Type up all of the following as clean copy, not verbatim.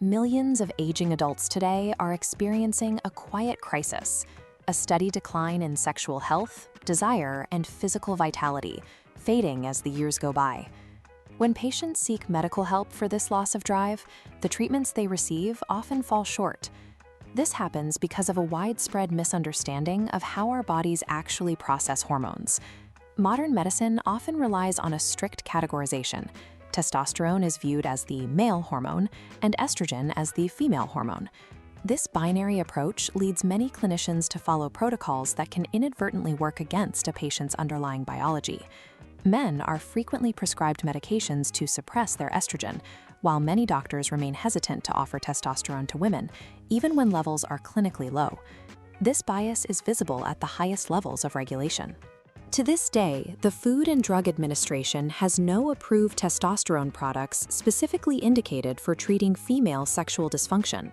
millions of aging adults today are experiencing a quiet crisis, a steady decline in sexual health, desire, and physical vitality, fading as the years go by. When patients seek medical help for this loss of drive, the treatments they receive often fall short. This happens because of a widespread misunderstanding of how our bodies actually process hormones. Modern medicine often relies on a strict categorization. Testosterone is viewed as the male hormone and estrogen as the female hormone. This binary approach leads many clinicians to follow protocols that can inadvertently work against a patient's underlying biology. Men are frequently prescribed medications to suppress their estrogen, while many doctors remain hesitant to offer testosterone to women, even when levels are clinically low. This bias is visible at the highest levels of regulation. To this day, the Food and Drug Administration has no approved testosterone products specifically indicated for treating female sexual dysfunction.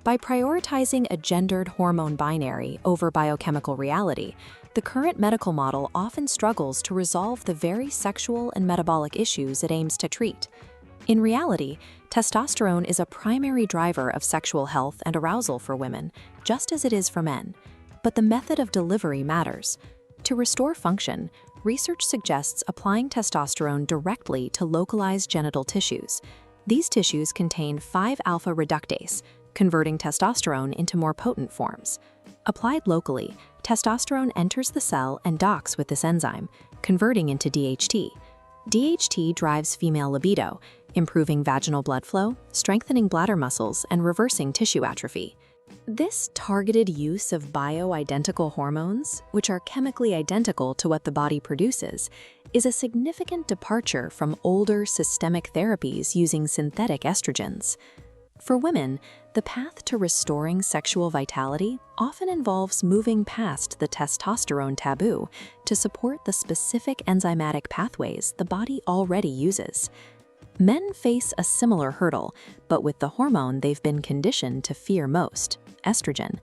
By prioritizing a gendered hormone binary over biochemical reality, the current medical model often struggles to resolve the very sexual and metabolic issues it aims to treat. In reality, testosterone is a primary driver of sexual health and arousal for women, just as it is for men. But the method of delivery matters. To restore function, research suggests applying testosterone directly to localized genital tissues. These tissues contain 5-alpha reductase, converting testosterone into more potent forms. Applied locally, testosterone enters the cell and docks with this enzyme, converting into DHT. DHT drives female libido, improving vaginal blood flow, strengthening bladder muscles, and reversing tissue atrophy. This targeted use of bioidentical hormones, which are chemically identical to what the body produces, is a significant departure from older systemic therapies using synthetic estrogens. For women, the path to restoring sexual vitality often involves moving past the testosterone taboo to support the specific enzymatic pathways the body already uses. Men face a similar hurdle, but with the hormone they've been conditioned to fear most, estrogen.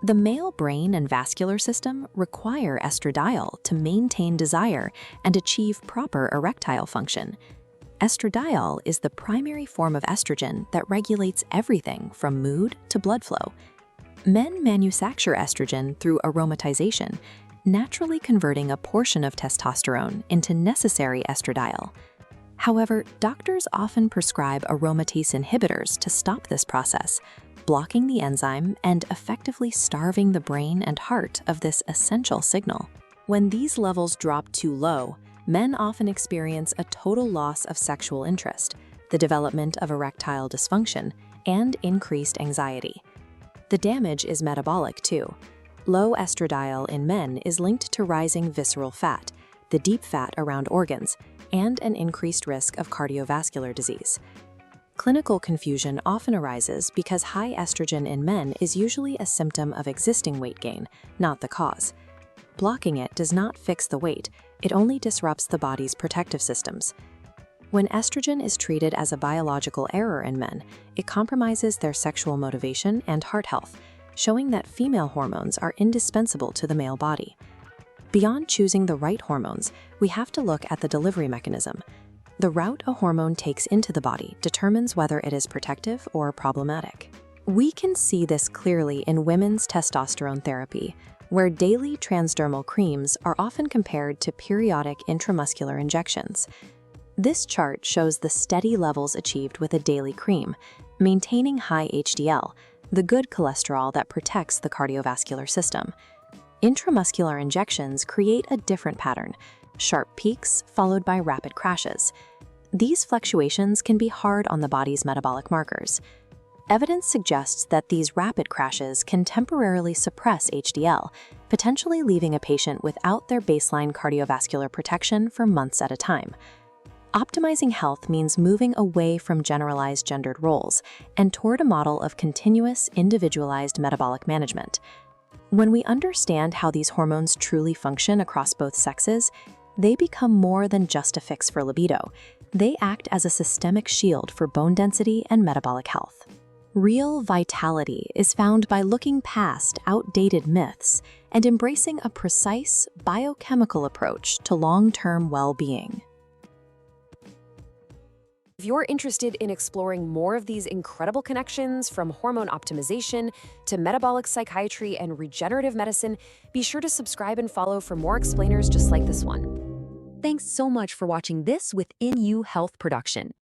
The male brain and vascular system require estradiol to maintain desire and achieve proper erectile function. Estradiol is the primary form of estrogen that regulates everything from mood to blood flow. Men manufacture estrogen through aromatization, naturally converting a portion of testosterone into necessary estradiol. However, doctors often prescribe aromatase inhibitors to stop this process, blocking the enzyme and effectively starving the brain and heart of this essential signal. When these levels drop too low, men often experience a total loss of sexual interest, the development of erectile dysfunction, and increased anxiety. The damage is metabolic too. Low estradiol in men is linked to rising visceral fat, the deep fat around organs, and an increased risk of cardiovascular disease. Clinical confusion often arises because high estrogen in men is usually a symptom of existing weight gain, not the cause. Blocking it does not fix the weight, it only disrupts the body's protective systems. When estrogen is treated as a biological error in men, it compromises their sexual motivation and heart health, showing that female hormones are indispensable to the male body. Beyond choosing the right hormones, we have to look at the delivery mechanism. The route a hormone takes into the body determines whether it is protective or problematic. We can see this clearly in women's testosterone therapy, where daily transdermal creams are often compared to periodic intramuscular injections. This chart shows the steady levels achieved with a daily cream, maintaining high HDL, the good cholesterol that protects the cardiovascular system. Intramuscular injections create a different pattern, sharp peaks followed by rapid crashes. These fluctuations can be hard on the body's metabolic markers. Evidence suggests that these rapid crashes can temporarily suppress HDL, potentially leaving a patient without their baseline cardiovascular protection for months at a time. Optimizing health means moving away from generalized gendered roles and toward a model of continuous, individualized metabolic management. When we understand how these hormones truly function across both sexes, they become more than just a fix for libido. They act as a systemic shield for bone density and metabolic health. Real vitality is found by looking past outdated myths and embracing a precise biochemical approach to long-term well-being. If you're interested in exploring more of these incredible connections from hormone optimization to metabolic psychiatry and regenerative medicine, be sure to subscribe and follow for more explainers just like this one. Thanks so much for watching this Within You Health production.